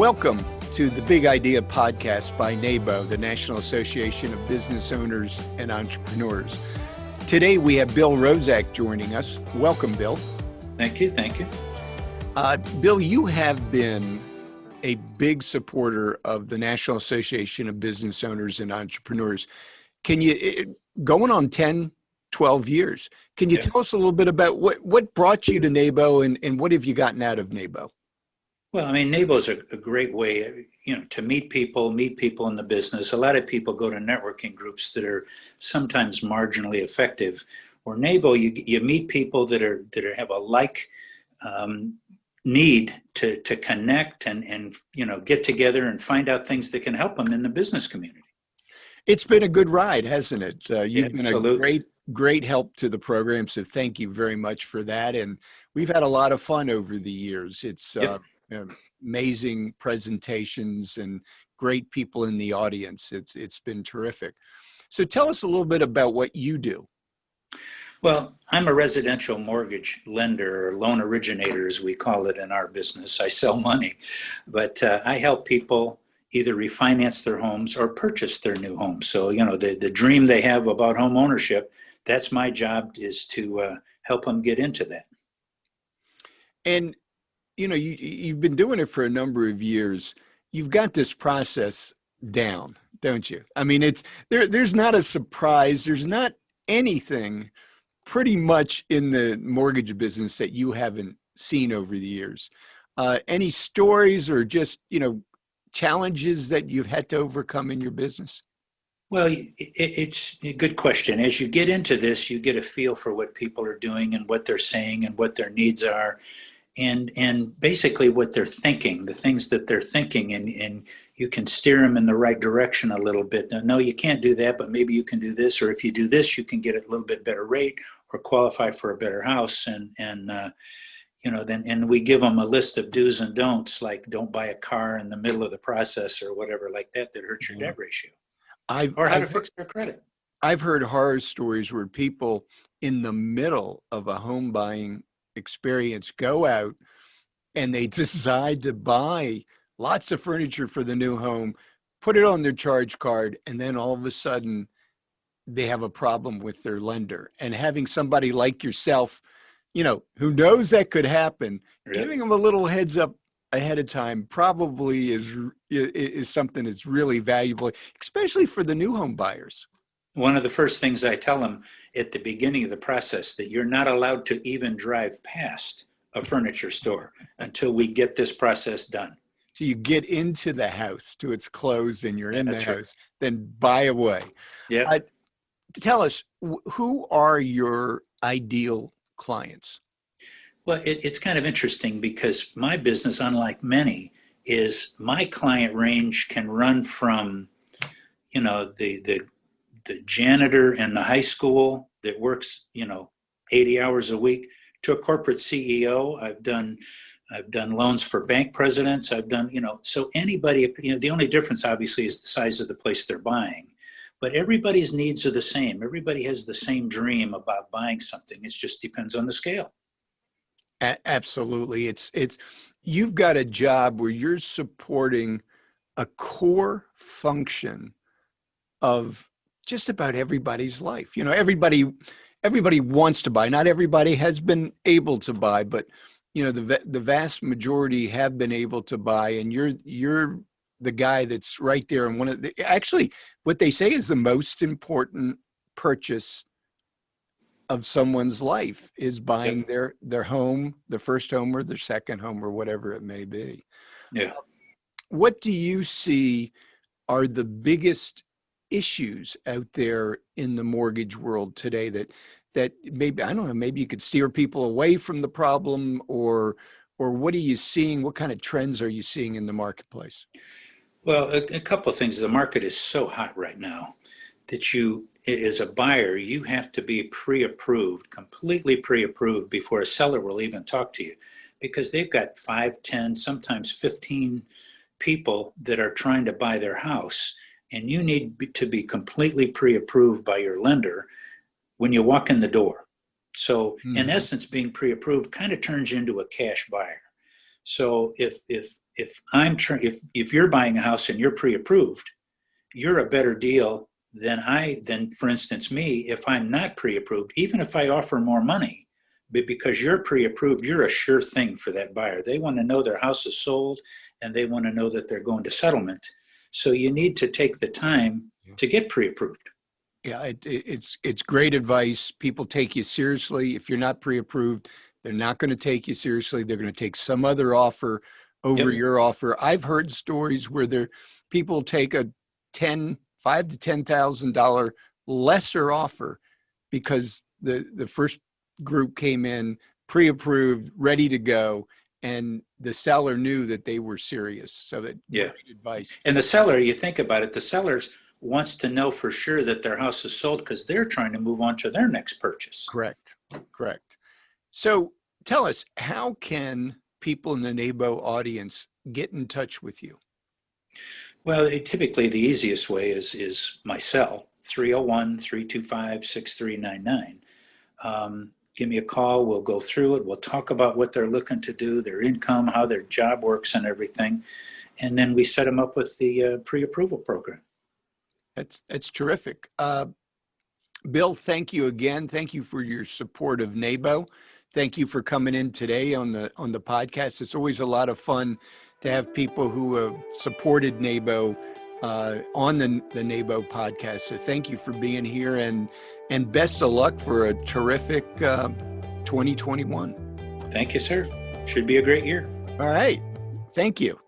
Welcome to the Big Idea Podcast by NABOE, the National Association of Business Owners and Entrepreneurs. Today we have Bill Rozek joining us. Welcome, Bill. Thank you. Thank you. Bill, you have been a big supporter of the National Association of Business Owners and Entrepreneurs. Going on 10, 12 years, can you tell us a little bit about what brought you to NABOE and what have you gotten out of NABOE? Well, I mean, NABOE is a great way, to meet people in the business. A lot of people go to networking groups that are sometimes marginally effective. Or NABOE, you meet people that have a like need to connect and get together and find out things that can help them in the business community. It's been a good ride, hasn't it? You've been Absolutely. a great help to the program, so thank you very much for that. And we've had a lot of fun over the years. It's amazing presentations and great people in the audience. It's been terrific. So tell us a little bit about what you do. Well, I'm a residential mortgage lender, or loan originator, as we call it in our business. I sell money, but I help people either refinance their homes or purchase their new home. So, the dream they have about home ownership, that's my job, is to help them get into that. And, you've been doing it for a number of years. You've got this process down, don't you? I mean, there's not a surprise. There's not anything pretty much in the mortgage business that you haven't seen over the years. Any stories or just, challenges that you've had to overcome in your business? Well, it's a good question. As you get into this, you get a feel for what people are doing and what they're saying and what their needs are, and basically what they're thinking, the things that they're thinking, and you can steer them in the right direction a little bit. No, you can't do that, but maybe you can do this, or if you do this, you can get a little bit better rate or qualify for a better house, and we give them a list of do's and don'ts, like don't buy a car in the middle of the process or whatever like that hurts your debt ratio. Or how to fix their credit. I've heard horror stories where people in the middle of a home buying experience go out and they decide to buy lots of furniture for the new home, put it on their charge card, and then all of a sudden they have a problem with their lender. And having somebody like yourself, who knows that could happen, giving them a little heads up ahead of time probably is something that's really valuable, especially for the new home buyers. One of the first things I tell them at the beginning of the process, that you're not allowed to even drive past a furniture store until we get this process done. So you get into the house to its close and you're in the house, right. Then buy away. Yeah. Tell us, who are your ideal clients? Well, it's kind of interesting because my business, unlike many, is my client range can run from, the janitor in the high school that works, 80 hours a week, to a corporate CEO. I've done loans for bank presidents. I've done, so anybody, the only difference obviously is the size of the place they're buying. But everybody's needs are the same. Everybody has the same dream about buying something. It just depends on the scale. Absolutely. It's you've got a job where you're supporting a core function of just about everybody's life. Everybody wants to buy. Not everybody has been able to buy, but the vast majority have been able to buy, and you're the guy that's right there. And actually what they say is the most important purchase of someone's life is buying their home, their first home or their second home or whatever it may be. Yeah. What do you see are the biggest issues out there in the mortgage world today that maybe, I don't know, maybe you could steer people away from the problem, or what are you seeing? What kind of trends are you seeing in the marketplace? Well, a couple of things. The market is so hot right now that you, as a buyer, you have to be pre-approved, completely pre-approved before a seller will even talk to you, because they've got 5, 10, sometimes 15 people that are trying to buy their house, and you need to be completely pre-approved by your lender when you walk in the door. So in essence, being pre-approved kind of turns you into a cash buyer. So if you're buying a house and you're pre-approved, you're a better deal than for instance me, if I'm not pre-approved, even if I offer more money. But because you're pre-approved, you're a sure thing for that buyer. They want to know their house is sold, and they want to know that they're going to settlement. So you need to take the time to get pre-approved. Yeah, it's great advice. People take you seriously. If you're not pre-approved, they're not going to take you seriously. They're going to take some other offer over Yep. your offer. I've heard stories where people take a $5,000 to $10,000 lesser offer because the first group came in pre-approved, ready to go, and the seller knew that they were serious. So that Yeah. great advice. And the seller, you think about it, the seller wants to know for sure that their house is sold because they're trying to move on to their next purchase. Correct. So tell us, how can people in the NABOE audience get in touch with you? Well, typically the easiest way is my cell, 301-325-6399. Give me a call. We'll go through it. We'll talk about what they're looking to do, their income, how their job works and everything. And then we set them up with the pre-approval program. That's terrific. Bill, thank you again. Thank you for your support of NABOE. Thank you for coming in today on the podcast. It's always a lot of fun to have people who have supported NABOE on the NABOE podcast. So thank you for being here, and best of luck for a terrific 2021. Thank you, sir. Should be a great year. All right. Thank you.